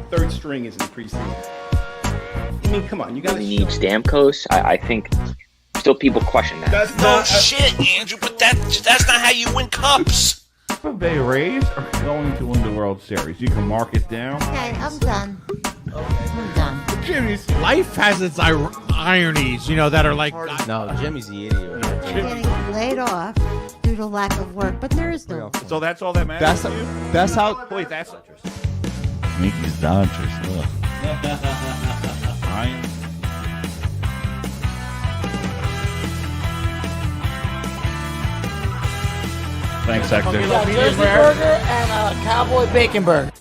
third string is in the preseason. I mean, come on, you gotta need Stamkos. I think still people question that. No shit, Andrew, but that's not how you win cups. Tampa Bay Rays are going to win the World Series. You can mark it down. Okay, I'm done. I'm done. Jimmy's life has its ironies, that are like. No, Jimmy's the idiot. I'm getting laid off due to lack of work, but there is no. So that's all that matters. That's how. Wait, that's interesting. Yankees Dodgers. Thanks, Hector. Jersey burger and a cowboy bacon burger.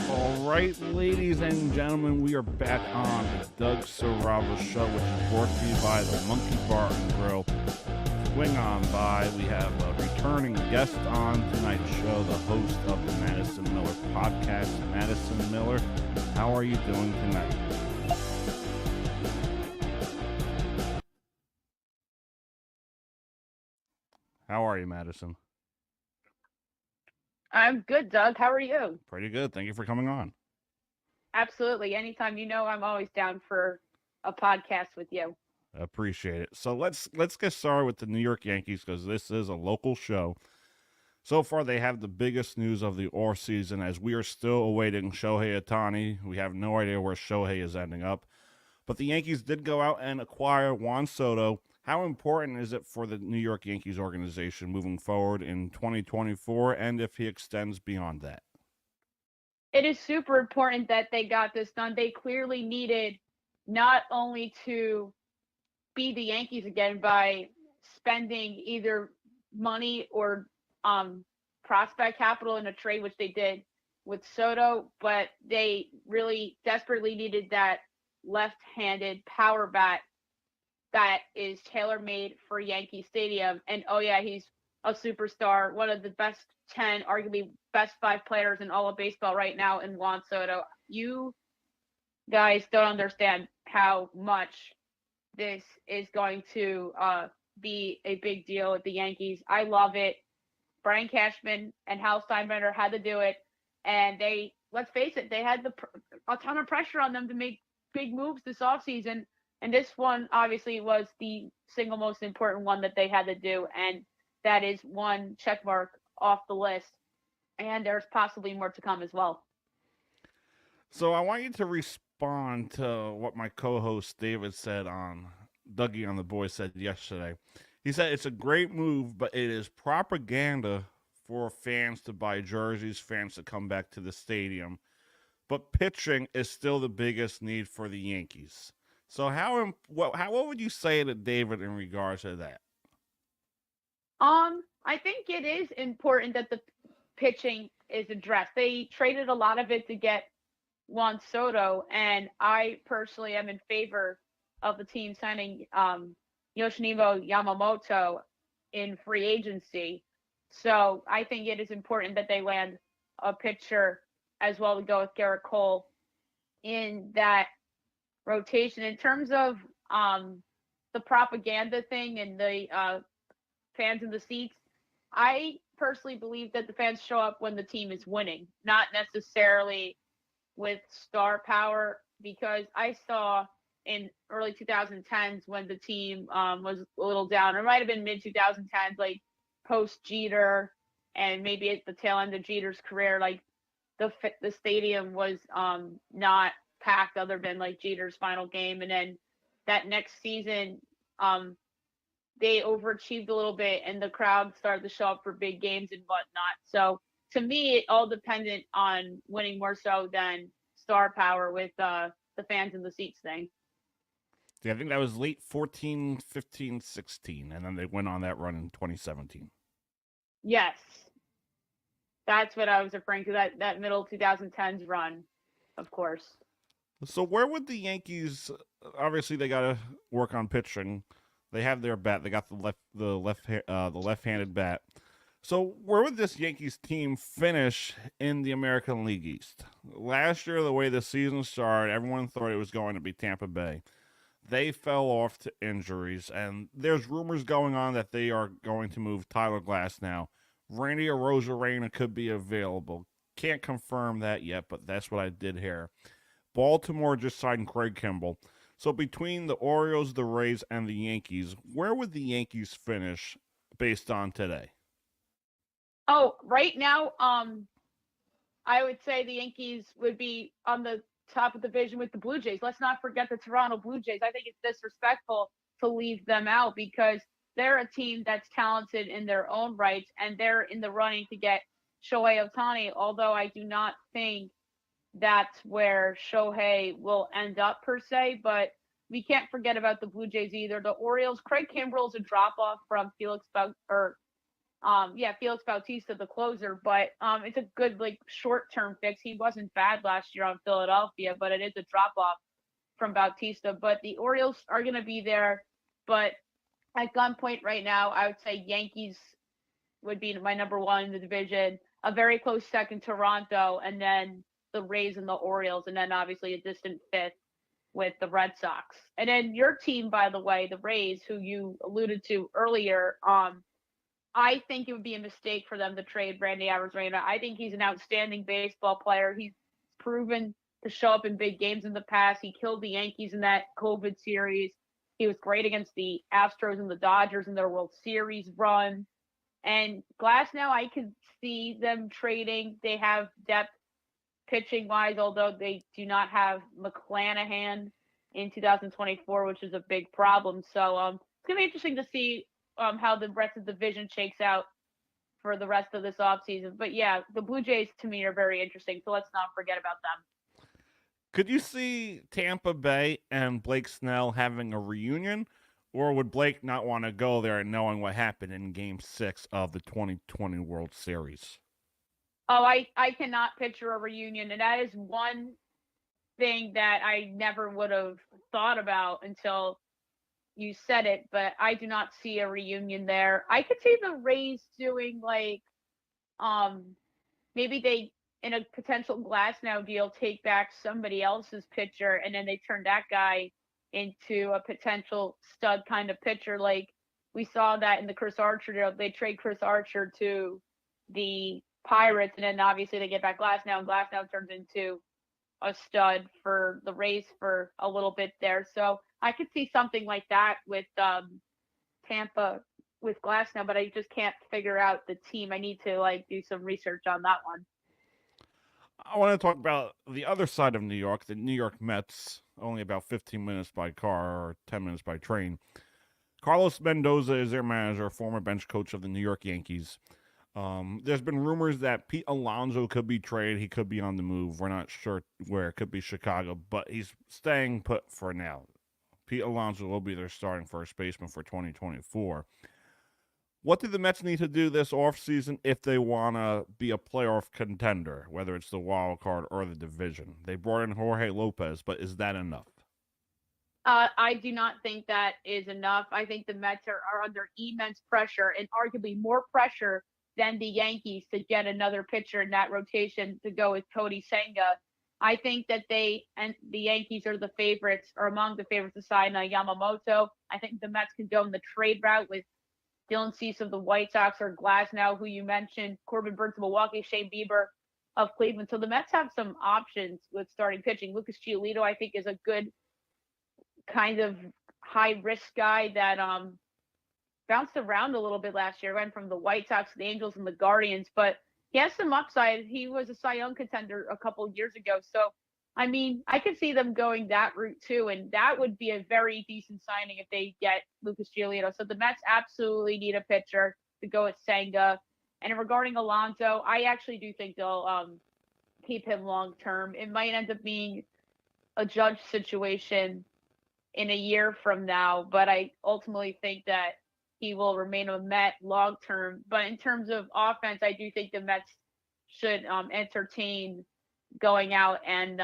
All right, ladies and gentlemen, we are back on the Doug Siravo Show, which is brought to you by the Monkey Bar and Grill. Swing on by. We have a returning guest on tonight's show, the host of the Madison Miller podcast, Madison Miller. How are you doing tonight? How are you, Madison? I'm good, Doug. How are you? Pretty good. Thank you for coming on. Absolutely. Anytime, I'm always down for a podcast with you. Appreciate it. So let's get started with the New York Yankees because this is a local show. So far, they have the biggest news of the off season as we are still awaiting Shohei Ohtani. We have no idea where Shohei is ending up. But the Yankees did go out and acquire Juan Soto. How important is it for the New York Yankees organization moving forward in 2024 and if he extends beyond that? It is super important that they got this done. They clearly needed not only to be the Yankees again by spending either money or prospect capital in a trade, which they did with Soto, but they really desperately needed that left-handed power bat that is tailor-made for Yankee Stadium. And oh yeah, he's a superstar, one of the best 10, arguably best 5 players in all of baseball right now in Juan Soto. You guys don't understand how much this is going to be a big deal with the Yankees. I love it. Brian Cashman and Hal Steinbrenner had to do it, and they, let's face it, they had a ton of pressure on them to make big moves this offseason, and this one obviously was the single most important one that they had to do, and that is one check mark off the list, and there's possibly more to come as well. So I want you to respond to what my co-host David said on Dougie on the Boys said yesterday. He said it's a great move, but it is propaganda for fans to buy jerseys, fans to come back to the stadium. But pitching is still the biggest need for the Yankees. So what would you say to David in regards to that? I think it is important that the pitching is addressed. They traded a lot of it to get Juan Soto, and I personally am in favor of the team signing Yoshinobu Yamamoto in free agency. So I think it is important that they land a pitcher as well to go with Garrett Cole in that rotation. In terms of the propaganda thing and the fans in the seats, I personally believe that the fans show up when the team is winning, not necessarily with star power, because I saw in early 2010s when the team was a little down. It might have been mid 2010s, like post Jeter, and maybe at the tail end of Jeter's career, like the stadium was not packed other than like Jeter's final game, and then that next season they overachieved a little bit, and the crowd started to show up for big games and whatnot. So to me, it all dependent on winning more so than star power with the fans in the seats thing. Yeah, I think that was late 14, 15, 16, and then they went on that run in 2017. Yes. That's what I was referring to, that middle 2010s run, of course. So where would the Yankees, obviously they got to work on pitching. They have their bat. They got the left-handed bat. So where would this Yankees team finish in the American League East? Last year, the way the season started, everyone thought it was going to be Tampa Bay. They fell off to injuries, and there's rumors going on that they are going to move Tyler Glass now Randy Arozarena could be available. Can't confirm that yet, but that's what I did hear. Baltimore just signed Craig Kimbrell. So between the Orioles, the Rays, and the Yankees, where would the Yankees finish based on today? Oh, right now, I would say the Yankees would be on the top of the division with the Blue Jays. Let's not forget the Toronto Blue Jays. I think it's disrespectful to leave them out because they're a team that's talented in their own rights, and they're in the running to get Shohei Ohtani, although I do not think that's where Shohei will end up per se, but we can't forget about the Blue Jays either. The Orioles, Craig Kimbrell's a drop off from Felix Bautista, the closer, but it's a good short term fix. He wasn't bad last year on Philadelphia, but it is a drop off from Bautista. But the Orioles are going to be there, but at gunpoint right now, I would say Yankees would be my number one in the division. A very close second, Toronto, and then the Rays and the Orioles, and then obviously a distant fifth with the Red Sox. And then your team, by the way, the Rays, who you alluded to earlier, I think it would be a mistake for them to trade Randy Arozarena. I think he's an outstanding baseball player. He's proven to show up in big games in the past. He killed the Yankees in that COVID series. He was great against the Astros and the Dodgers in their World Series run. And Glasnow, I could see them trading. They have depth pitching wise, although they do not have McClanahan in 2024, which is a big problem. So it's going to be interesting to see how the rest of the division shakes out for the rest of this offseason. But yeah, the Blue Jays to me are very interesting. So let's not forget about them. Could you see Tampa Bay and Blake Snell having a reunion? Or would Blake not want to go there knowing what happened in Game 6 of the 2020 World Series? Oh, I cannot picture a reunion. And that is one thing that I never would have thought about until you said it. But I do not see a reunion there. I could see the Rays doing maybe they, in a potential Glasnow deal, take back somebody else's pitcher and then they turn that guy into a potential stud kind of pitcher. Like we saw that in the Chris Archer deal. They trade Chris Archer to the Pirates, and then obviously they get back Glasnow, and Glasnow turns into a stud for the Rays for a little bit there. So I could see something like that with Tampa with Glasnow, but I just can't figure out the team. I need to do some research on that one. I want to talk about the other side of New York, the New York Mets, only about 15 minutes by car or 10 minutes by train. Carlos Mendoza is their manager, former bench coach of the New York Yankees. There's been rumors that Pete Alonso could be traded. He could be on the move. We're not sure where. It could be Chicago, but he's staying put for now. Pete Alonso will be their starting first baseman for 2024. What do the Mets need to do this offseason if they want to be a playoff contender, whether it's the wild card or the division? They brought in Jorge Lopez, but is that enough? I do not think that is enough. I think the Mets are under immense pressure, and arguably more pressure than the Yankees, to get another pitcher in that rotation to go with Cody Senga. I think that they and the Yankees are the favorites, or among the favorites to sign Yamamoto. I think the Mets can go in the trade route with Dylan Cease of the White Sox, or Glasnow, who you mentioned, Corbin Burns of Milwaukee, Shane Bieber of Cleveland. So the Mets have some options with starting pitching. Lucas Giolito, I think, is a good kind of high-risk guy that bounced around a little bit last year. Went from the White Sox to the Angels and the Guardians, but he has some upside. He was a Cy Young contender a couple of years ago. So, I mean, I could see them going that route too, and that would be a very decent signing if they get Lucas Giolito. So the Mets absolutely need a pitcher to go with Senga. And regarding Alonso, I actually do think they'll keep him long term. It might end up being a Judge situation in a year from now, but I ultimately think that he will remain a Met long term. But in terms of offense, I do think the Mets should entertain going out and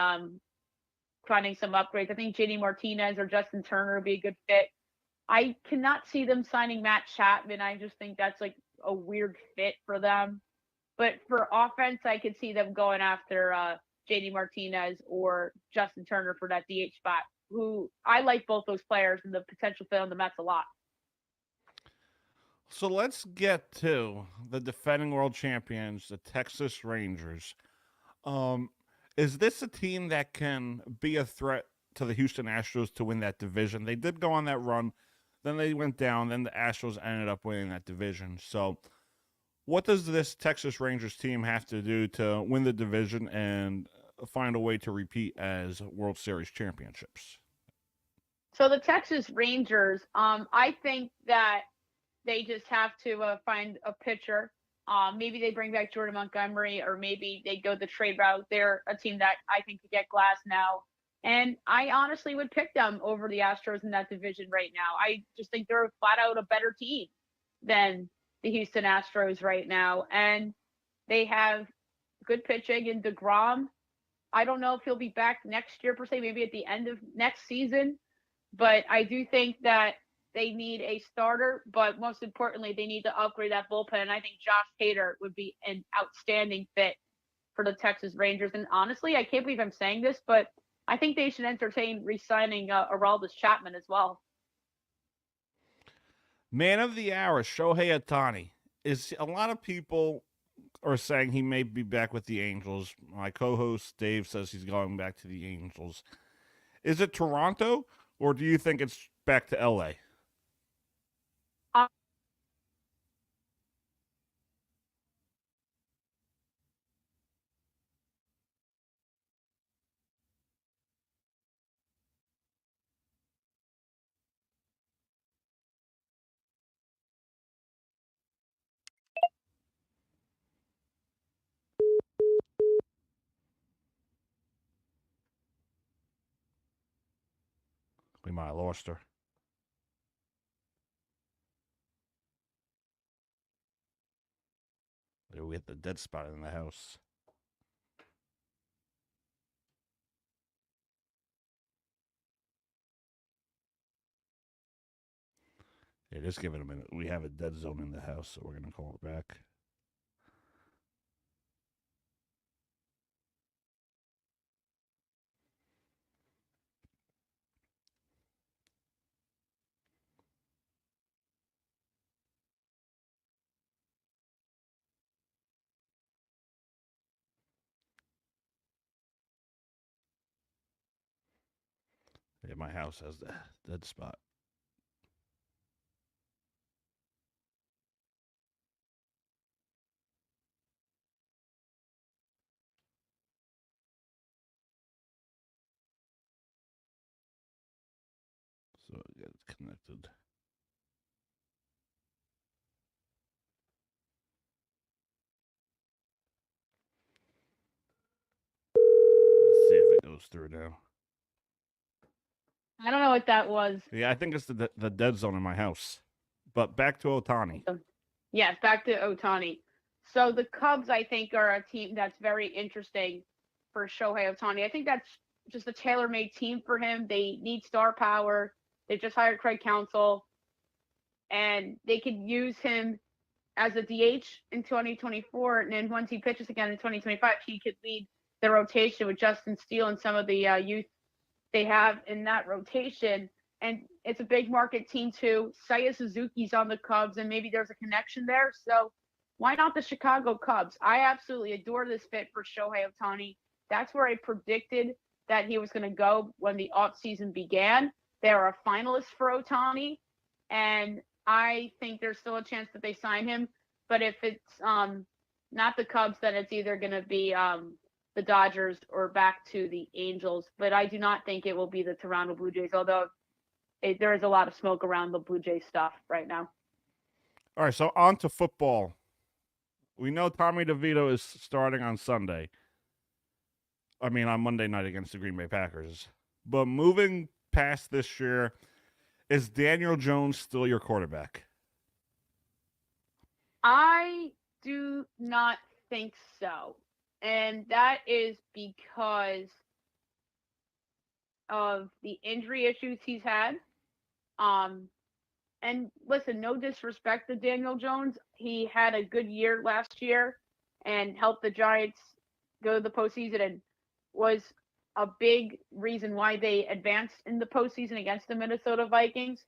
finding some upgrades. I think JD Martinez or Justin Turner would be a good fit. I cannot see them signing Matt Chapman. I just think that's like a weird fit for them. But for offense, I could see them going after JD Martinez or Justin Turner for that DH spot, who I like both those players and the potential fit on the Mets a lot. So let's get to the defending world champions, the Texas Rangers. Um, is this a team that can be a threat to the Houston Astros to win that division? They did go on that run, then they went down, then the Astros ended up winning that division. So, what does this Texas Rangers team have to do to win the division and find a way to repeat as World Series championships? So the Texas Rangers, I think that they just have to find a pitcher. Maybe they bring back Jordan Montgomery, or maybe they go the trade route. They're a team that I think could get Glass now. And I honestly would pick them over the Astros in that division right now. I just think they're flat out a better team than the Houston Astros right now. And they have good pitching in DeGrom. I don't know if he'll be back next year per se, maybe at the end of next season. But I do think that they need a starter, but most importantly, they need to upgrade that bullpen. And I think Josh Hader would be an outstanding fit for the Texas Rangers. And honestly, I can't believe I'm saying this, but I think they should entertain re-signing Aroldis Chapman as well. Man of the hour, Shohei Ohtani. Is a lot of people are saying he may be back with the Angels. My co-host Dave says he's going back to the Angels. Is it Toronto, or do you think it's back to LA? We might have lost her. We hit the dead spot in the house. Yeah, just give it a minute. We have a dead zone in the house, so we're going to call it back. Yeah, my house has the dead spot. So it gets connected. Let's see if it goes through now. I don't know what that was. Yeah, I think it's the dead zone in my house. But back to Ohtani. Yes, back to Ohtani. So the Cubs, I think, are a team that's very interesting for Shohei Ohtani. I think that's just a tailor-made team for him. They need star power. They just hired Craig Counsell, and they could use him as a DH in 2024. And then once he pitches again in 2025, he could lead the rotation with Justin Steele and some of the youth they have in that rotation. And it's a big market team too. Saya Suzuki's on the Cubs, and maybe there's a connection there. So why not the Chicago Cubs? I absolutely adore this fit for Shohei Ohtani. That's where I predicted that he was going to go when the offseason began. They're a finalist for Ohtani, and I think there's still a chance that they sign him. But if it's not the Cubs, then it's either going to be the Dodgers or back to the Angels. But I do not think it will be the Toronto Blue Jays, although there is a lot of smoke around the Blue Jays stuff right now. All right, so on to football. We know Tommy DeVito is starting on Sunday. I mean, on Monday night against the Green Bay Packers. But moving past this year, is Daniel Jones still your quarterback? I do not think so. And that is because of the injury issues he's had. And listen, no disrespect to Daniel Jones. He had a good year last year and helped the Giants go to the postseason and was a big reason why they advanced in the postseason against the Minnesota Vikings.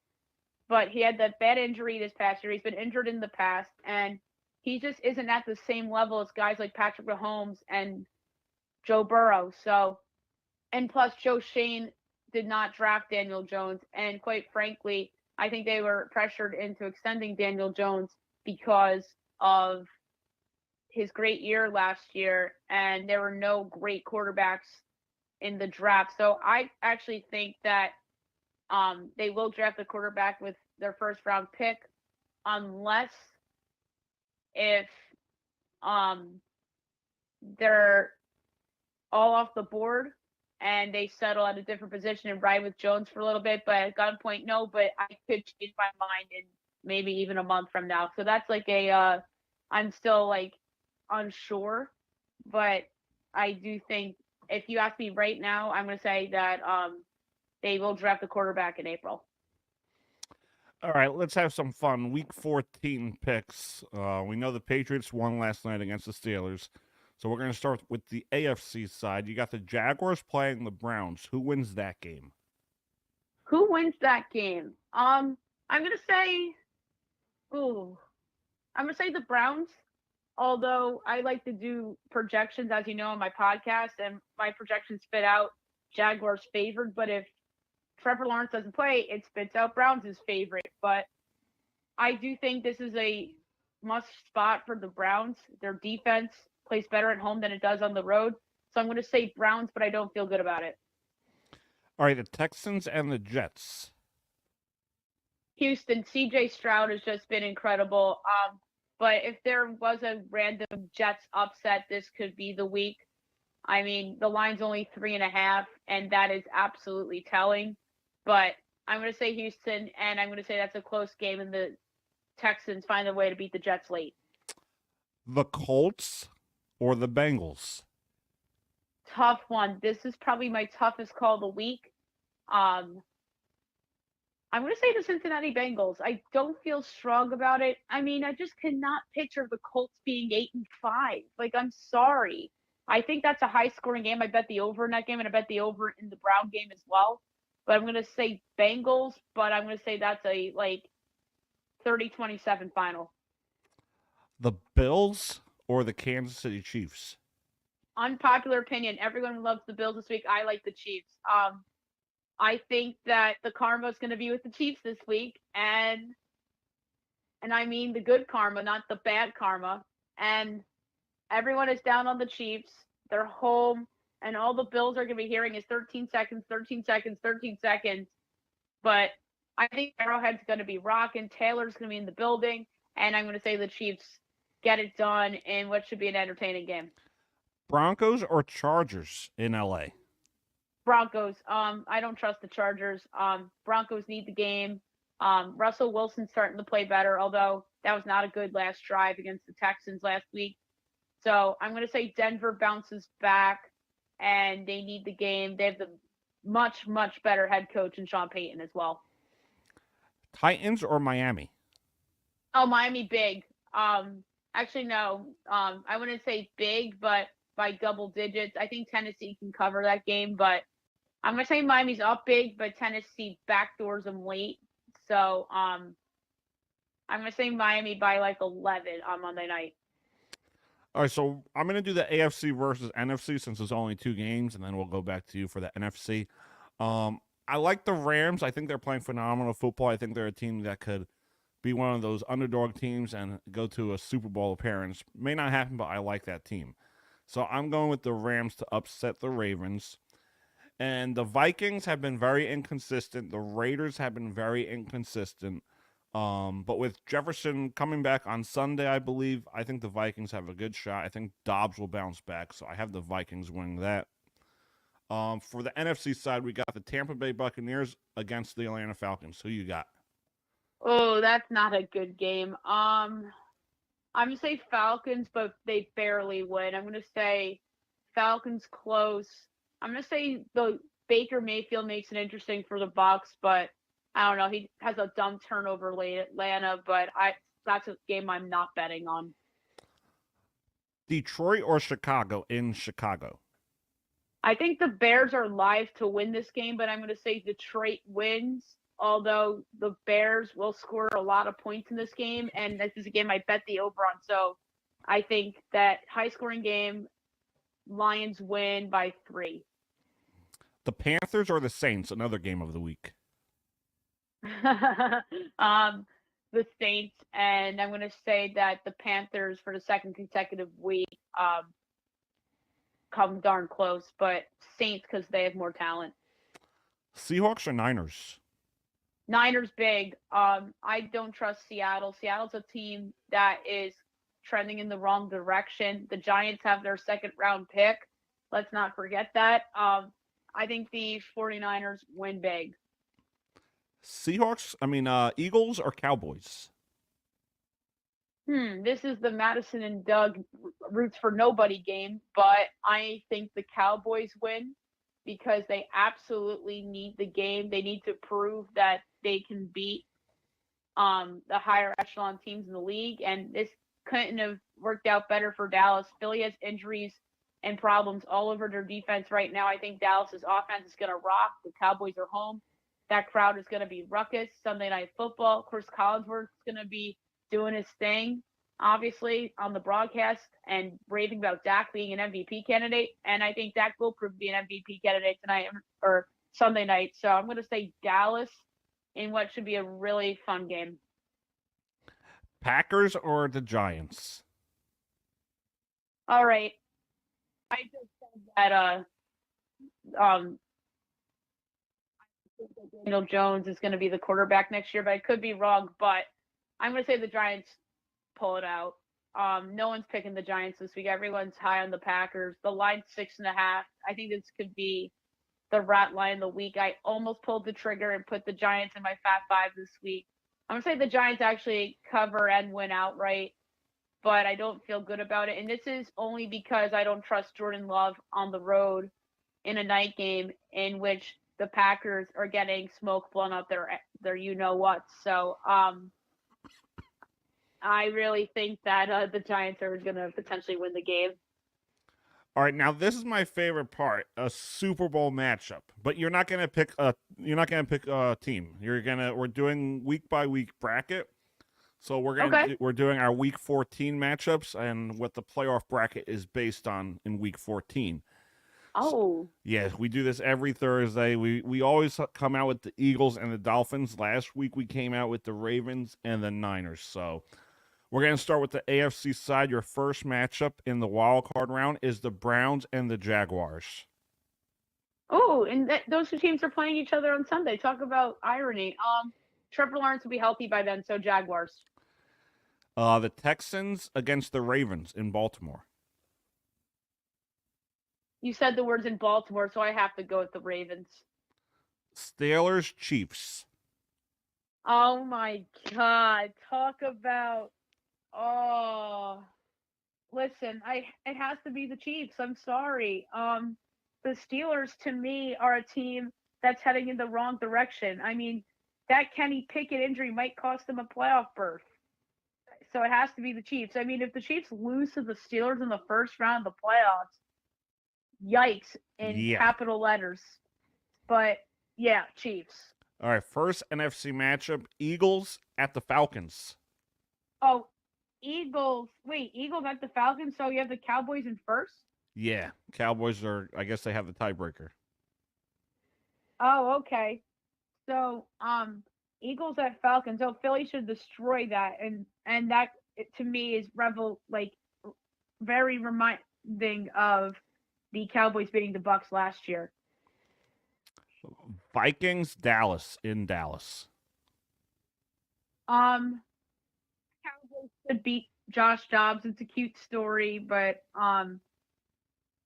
but he had that bad injury this past year. He's been injured in the past, and he just isn't at the same level as guys like Patrick Mahomes and Joe Burrow. So, and plus Joe Shane did not draft Daniel Jones, and quite frankly, I think they were pressured into extending Daniel Jones because of his great year last year, and there were no great quarterbacks in the draft. So I actually think that they will draft a quarterback with their first round pick, unless if they're all off the board and they settle at a different position and ride with Jones for a little bit. But at gunpoint, no. But I could change my mind in maybe even a month from now. So that's like I'm still like unsure, but I do think if you ask me right now, I'm going to say that they will draft a quarterback in April. All right, let's have some fun. Week 14 picks. We know the Patriots won last night against the Steelers. So we're going to start with the AFC side. You got the Jaguars playing the Browns. Who wins that game? Who wins that game? I'm going to say the Browns. Although I like to do projections, as you know, on my podcast, and my projections spit out Jaguars favored. But if Trevor Lawrence doesn't play, it spits out Browns as favorite. But I do think this is a must spot for the Browns. Their defense plays better at home than it does on the road. So I'm going to say Browns, but I don't feel good about it. All right, the Texans and the Jets. Houston, CJ Stroud has just been incredible. But if there was a random Jets upset, this could be the week. I mean, the line's only 3.5, and that is absolutely telling. But I'm going to say Houston, and I'm going to say that's a close game, and the Texans find a way to beat the Jets late. The Colts or the Bengals? Tough one. This is probably my toughest call of the week. I'm going to say the Cincinnati Bengals. I don't feel strong about it. I mean, I just cannot picture the Colts being 8-5. Like, I'm sorry. I think that's a high-scoring game. I bet the over in that game, and I bet the over in the Brown game as well. But I'm going to say Bengals, but I'm going to say that's a, 30-27 final. The Bills or the Kansas City Chiefs? Unpopular opinion. Everyone loves the Bills this week. I like the Chiefs. I think that the karma is going to be with the Chiefs this week, and I mean the good karma, not the bad karma. And everyone is down on the Chiefs. They're home, and all the Bills are going to be hearing is 13 seconds, 13 seconds, 13 seconds. But I think Arrowhead's going to be rocking. Taylor's going to be in the building, and I'm going to say the Chiefs get it done in what should be an entertaining game. Broncos or Chargers in LA? Broncos. I don't trust the Chargers. Broncos need the game. Russell Wilson's starting to play better, although that was not a good last drive against the Texans last week. So I'm going to say Denver bounces back, and they need the game. They have the much, much better head coach in Sean Payton as well. Titans or Miami? Oh, Miami big. Actually, no. I wouldn't say big, but by double digits. I think Tennessee can cover that game, but I'm going to say Miami's up big, but Tennessee backdoors them late. So I'm going to say Miami by 11 on Monday night. All right, so I'm going to do the AFC versus NFC since there's only 2 games, and then we'll go back to you for the NFC. I like the Rams. I think they're playing phenomenal football. I think they're a team that could be one of those underdog teams and go to a Super Bowl appearance. May not happen, but I like that team. So I'm going with the Rams to upset the Ravens. And the Vikings have been very inconsistent. The Raiders have been very inconsistent. But with Jefferson coming back on Sunday, I believe, I think the Vikings have a good shot. I think Dobbs will bounce back. So I have the Vikings winning that. For the NFC side, we got the Tampa Bay Buccaneers against the Atlanta Falcons. Who you got? Oh, that's not a good game. I'm going to say Falcons, but they barely win. I'm going to say Falcons close. I'm going to say the Baker Mayfield makes it interesting for the Bucs, but I don't know. He has a dumb turnover late at Atlanta, but that's a game I'm not betting on. Detroit or Chicago in Chicago? I think the Bears are live to win this game, but I'm going to say Detroit wins. although the Bears will score a lot of points in this game, and this is a game I bet the over on. So I think that high-scoring game, Lions win by 3. The Panthers or the Saints? Another game of the week. The Saints, and I'm going to say that the Panthers for the second consecutive week come darn close, but Saints because they have more talent. Seahawks or Niners? Niners big. I don't trust Seattle. Seattle's a team that is trending in the wrong direction. The Giants have their second round pick. Let's not forget that. I think the 49ers win big. Eagles or Cowboys? This is the Madison and Doug roots for nobody game, but I think the Cowboys win because they absolutely need the game. They need to prove that they can beat the higher echelon teams in the league, and this couldn't have worked out better for Dallas. Philly has injuries and problems all over their defense right now. I think Dallas's offense is going to rock. The Cowboys are home. That crowd is going to be ruckus. Sunday Night Football. Chris Collinsworth's going to be doing his thing, obviously, on the broadcast and raving about Dak being an MVP candidate. And I think Dak will prove to be an MVP candidate tonight or Sunday night. So I'm going to say Dallas in what should be a really fun game. Packers or the Giants? All right. I just said that Daniel Jones is going to be the quarterback next year, but I could be wrong. But I'm going to say the Giants pull it out. No one's picking the Giants this week. Everyone's high on the Packers. The line's 6.5. I think this could be the rat line of the week. I almost pulled the trigger and put the Giants in my Fat Five this week. I'm going to say the Giants actually cover and win outright, but I don't feel good about it. And this is only because I don't trust Jordan Love on the road in a night game in which the Packers are getting smoke blown up their you-know-what. So I really think that the Giants are going to potentially win the game. All right, now this is my favorite part: a Super Bowl matchup. But you're not gonna pick a team. We're doing week by week bracket. So we're doing our week 14 matchups and what the playoff bracket is based on in week 14. Oh. Yes, we do this every Thursday. We always come out with the Eagles and the Dolphins. Last week we came out with the Ravens and the Niners. So we're going to start with the AFC side. Your first matchup in the wild card round is the Browns and the Jaguars. Oh, and those two teams are playing each other on Sunday. Talk about irony. Trevor Lawrence will be healthy by then, so Jaguars. The Texans against the Ravens in Baltimore. You said the words in Baltimore, so I have to go with the Ravens. Steelers, Chiefs. Oh, my God. Talk about... Oh, listen, it has to be the Chiefs. I'm sorry. The Steelers, to me, are a team that's heading in the wrong direction. I mean, that Kenny Pickett injury might cost them a playoff berth. So it has to be the Chiefs. I mean, if the Chiefs lose to the Steelers in the first round of the playoffs, yikes in capital letters. But, yeah, Chiefs. All right, first NFC matchup, Eagles at the Falcons. Oh, Eagles. Wait, Eagles at the Falcons, so you have the Cowboys in first? Yeah, Cowboys I guess they have the tiebreaker. Oh, okay. So, Eagles at Falcons. Oh, Philly should destroy that, and that to me is very reminding of the Cowboys beating the Bucks last year. Vikings, Dallas in Dallas. Cowboys could beat Josh Dobbs. It's a cute story, but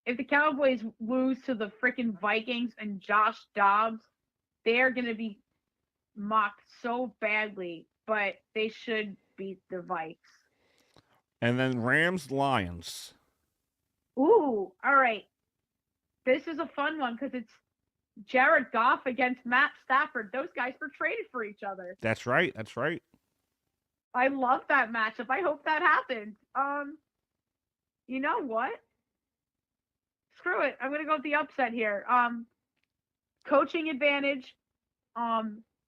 if the Cowboys lose to the freaking Vikings and Josh Dobbs, they're going to be mocked so badly, but they should beat the Vikes. And then Rams, Lions. Ooh, all right. This is a fun one because it's Jared Goff against Matt Stafford. Those guys were traded for each other. That's right. That's right. I love that matchup. I hope that happens. You know what? Screw it. I'm gonna go with the upset here. Coaching advantage.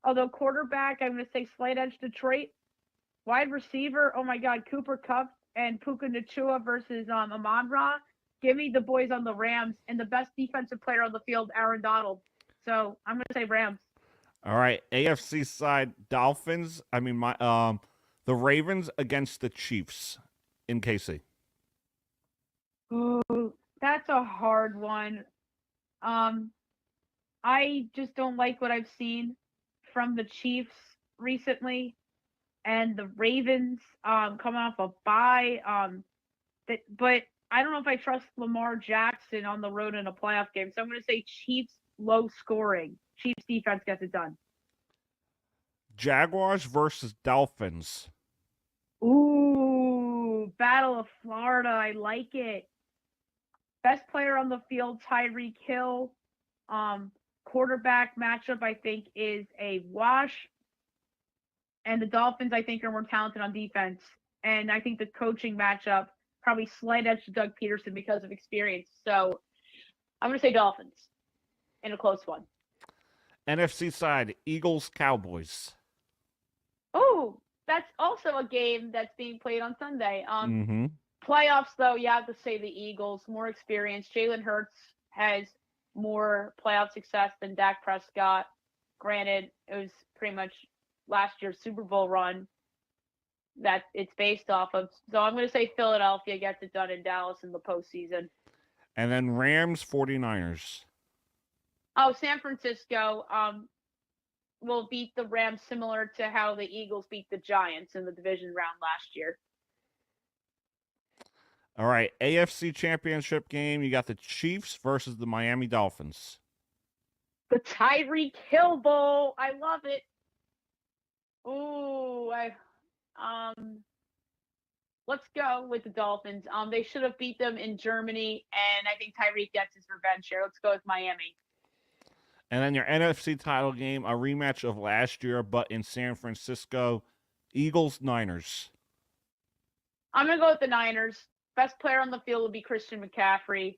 Although quarterback, I'm going to say slight edge Detroit. Wide receiver, oh my God, Cooper Kupp and Puka Nacua versus Amon-Ra. Give me the boys on the Rams and the best defensive player on the field, Aaron Donald. So I'm going to say Rams. All right, AFC side, Dolphins. The Ravens against the Chiefs in KC. Ooh, that's a hard one. I just don't like what I've seen from the Chiefs recently, and the Ravens coming off a bye. But I don't know if I trust Lamar Jackson on the road in a playoff game. So I'm going to say Chiefs low scoring. Chiefs defense gets it done. Jaguars versus Dolphins. Ooh, Battle of Florida. I like it. Best player on the field, Tyreek Hill. Quarterback matchup, I think, is a wash. And the Dolphins, I think, are more talented on defense. And I think the coaching matchup, probably slight edge to Doug Peterson because of experience. So I'm going to say Dolphins in a close one. NFC side, Eagles, Cowboys. Oh, that's also a game that's being played on Sunday. Mm-hmm. Playoffs, though, you have to say the Eagles, more experience. Jalen Hurts has more playoff success than Dak Prescott. Granted, it was pretty much last year's Super Bowl run that it's based off of. So I'm going to say Philadelphia gets it done in Dallas in the postseason. And then Rams, 49ers. Oh, San Francisco will beat the Rams similar to how the Eagles beat the Giants in the division round last year. All right, AFC Championship game. You got the Chiefs versus the Miami Dolphins. The Tyreek Hill Bowl. I love it. Ooh, let's go with the Dolphins. They should have beat them in Germany, and I think Tyreek gets his revenge here. Let's go with Miami. And then your NFC title game, a rematch of last year, but in San Francisco, Eagles, Niners. I'm going to go with the Niners. Best player on the field will be Christian McCaffrey.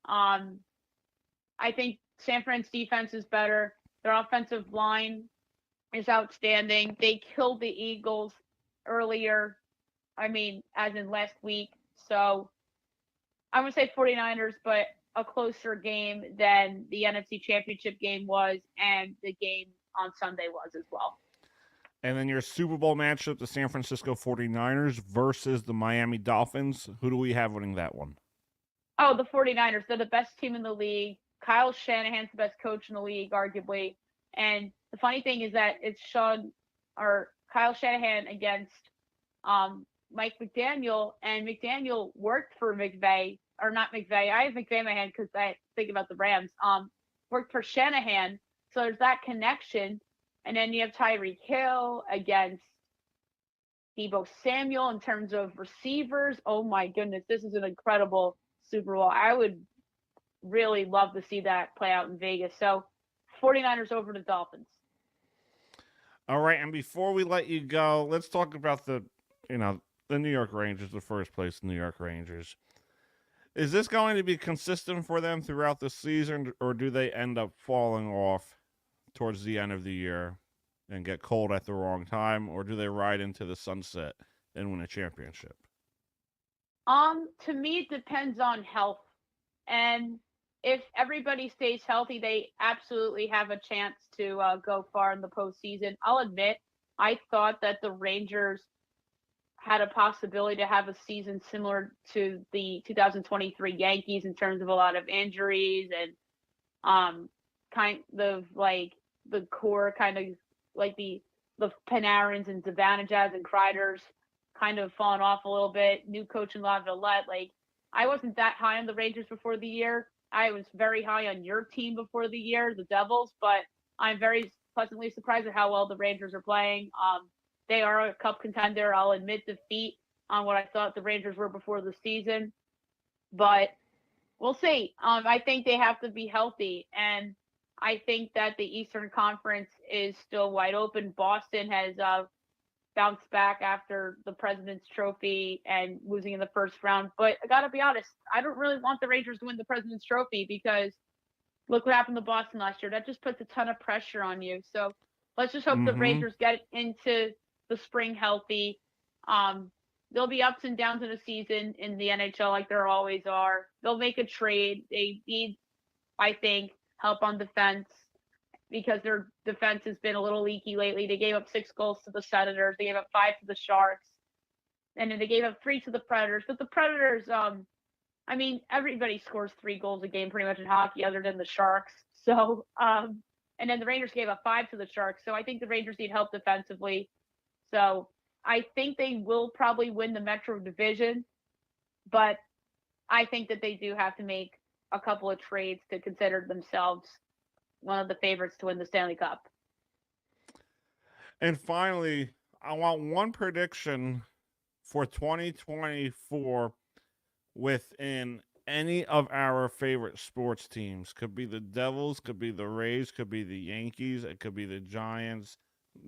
I think San Fran's defense is better. Their offensive line is outstanding. They killed the Eagles earlier. As in last week. So I'm going to say 49ers, but a closer game than the NFC Championship game was and the game on Sunday was as well. And then your Super Bowl matchup, the San Francisco 49ers versus the Miami Dolphins. Who do we have winning that one? Oh, the 49ers. They're the best team in the league. Kyle Shanahan's the best coach in the league, arguably. And the funny thing is that it's Kyle Shanahan against Mike McDaniel, and McDaniel worked for McVay, or not McVay. I have McVay in my hand because I think about the Rams. Worked for Shanahan. So there's that connection. And then you have Tyreek Hill against Deebo Samuel in terms of receivers. Oh, my goodness. This is an incredible Super Bowl. I would really love to see that play out in Vegas. So 49ers over the Dolphins. All right, and before we let you go, let's talk about the New York Rangers, the first place New York Rangers. Is this going to be consistent for them throughout the season, or do they end up falling off towards the end of the year and get cold at the wrong time, or do they ride into the sunset and win a championship? To me, it depends on health. And if everybody stays healthy, they absolutely have a chance to go far in the postseason. I'll admit, I thought that the Rangers had a possibility to have a season similar to the 2023 Yankees in terms of a lot of injuries and kind of like the core, kind of like the Panarins and Zibanejad and Kreiders kind of fallen off a little bit. New coach in Laviolette. Like, I wasn't that high on the Rangers before the year. I was very high on your team before the year, the Devils, but I'm very pleasantly surprised at how well the Rangers are playing. They are a cup contender. I'll admit defeat on what I thought the Rangers were before the season, but we'll see. I think they have to be healthy, and I think that the Eastern Conference is still wide open. Boston has bounced back after the President's Trophy and losing in the first round, but I got to be honest, I don't really want the Rangers to win the President's Trophy because look what happened to Boston last year. That just puts a ton of pressure on you. So Let's just hope the Mhm. Rangers get into the spring healthy. There'll be ups and downs in the season in the NHL like there always are. They'll make a trade. They need, I think, help on defense because their defense has been a little leaky lately. They gave up 6 goals to the Senators. They gave up 5 to the Sharks. And then they gave up 3 to the Predators. But the Predators, I mean, everybody scores 3 goals a game pretty much in hockey other than the Sharks. So, and then the Rangers gave up 5 to the Sharks. So I think the Rangers need help defensively. So I think they will probably win the Metro Division, but I think that they do have to make a couple of trades to consider themselves one of the favorites to win the Stanley Cup. And finally, I want one prediction for 2024 within any of our favorite sports teams. Could be the Devils, could be the Rays, could be the Yankees, it could be the Giants,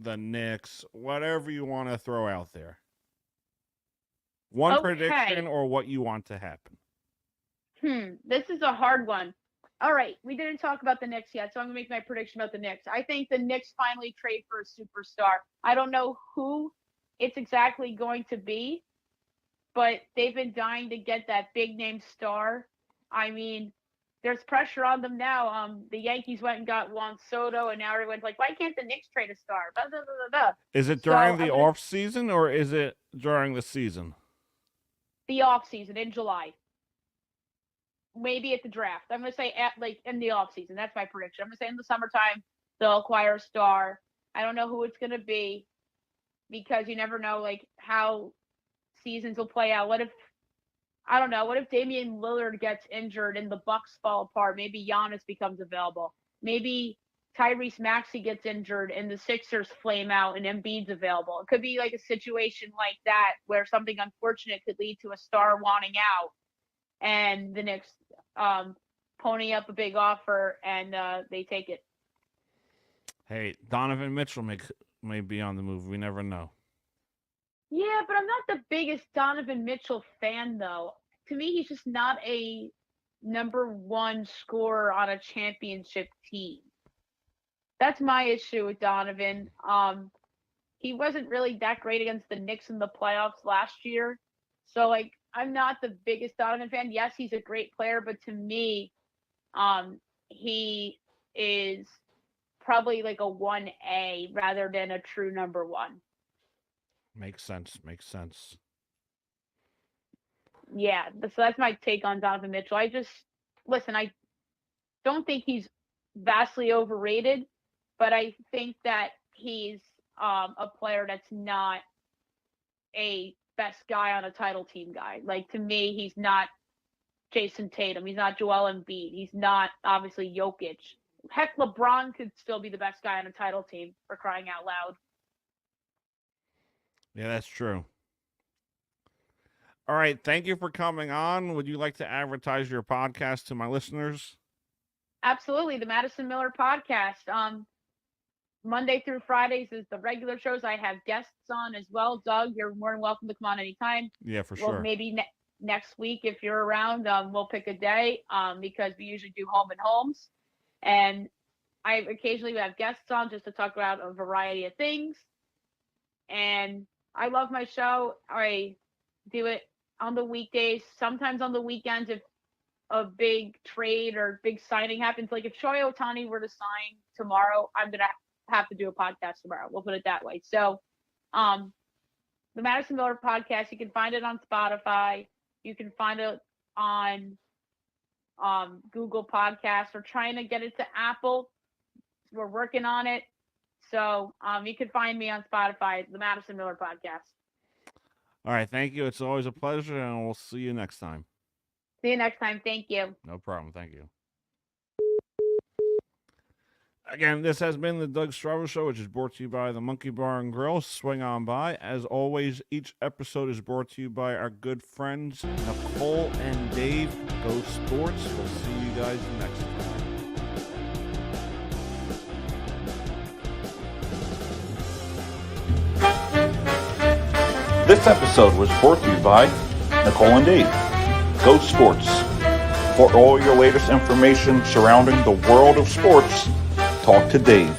the Knicks, whatever you want to throw out there. One prediction or what you want to happen. This is a hard one. All right, we didn't talk about the Knicks yet, so I'm going to make my prediction about the Knicks. I think the Knicks finally trade for a superstar. I don't know who it's exactly going to be, but they've been dying to get that big name star. I mean, there's pressure on them now. The Yankees went and got Juan Soto, and now everyone's like, why can't the Knicks trade a star? Blah, blah, blah, blah. Is it during the off season or is it during the season? The off season in July. Maybe at the draft. I'm going to say in the off season. That's my prediction. I'm going to say in the summertime they'll acquire a star. I don't know who it's going to be because you never know how seasons will play out. What if Damian Lillard gets injured and the Bucks fall apart? Maybe Giannis becomes available. Maybe Tyrese Maxey gets injured and the Sixers flame out and Embiid's available. It could be like a situation like that where something unfortunate could lead to a star wanting out and the Knicks pony up a big offer and they take it. Hey, Donovan Mitchell may be on the move. We never know. Yeah, but I'm not the biggest Donovan Mitchell fan, though. To me, he's just not a number 1 scorer on a championship team. That's my issue with Donovan. He wasn't really that great against the Knicks in the playoffs last year. So, I'm not the biggest Donovan fan. Yes, he's a great player, but to me, he is probably like a 1A rather than a true number 1. Makes sense. Yeah, so that's my take on Donovan Mitchell. I don't think he's vastly overrated, but I think that he's a player that's not a best guy on a title team guy. To me, he's not Jason Tatum. He's not Joel Embiid. He's not, obviously, Jokic. Heck, LeBron could still be the best guy on a title team, for crying out loud. Yeah, that's true. All right, thank you for coming on. Would you like to advertise your podcast to my listeners? Absolutely, the Madison Miller podcast. Monday through Fridays is the regular shows. I have guests on as well. Doug, you're more than welcome to come on anytime. Yeah, for sure. Maybe next week if you're around, we'll pick a day because we usually do home and homes. And I occasionally have guests on just to talk about a variety of things. And I love my show. I do it on the weekdays, sometimes on the weekends if a big trade or big signing happens. Like if Shohei Ohtani were to sign tomorrow, I'm going to have to do a podcast tomorrow. We'll put it that way. So the Madison Miller podcast, you can find it on Spotify. You can find it on Google Podcasts. We're trying to get it to Apple. We're working on it. So you can find me on Spotify, the Madison Miller podcast. All right. Thank you. It's always a pleasure, and we'll see you next time. See you next time. Thank you. No problem. Thank you. Again, this has been the Doug Siravo Show, which is brought to you by the Monkey Bar and Grill. Swing on by. As always, each episode is brought to you by our good friends, Nicole and Dave. Go Sports. We'll see you guys next time. This episode was brought to you by Nicole and Dave. Go Sports. For all your latest information surrounding the world of sports, talk to Dave.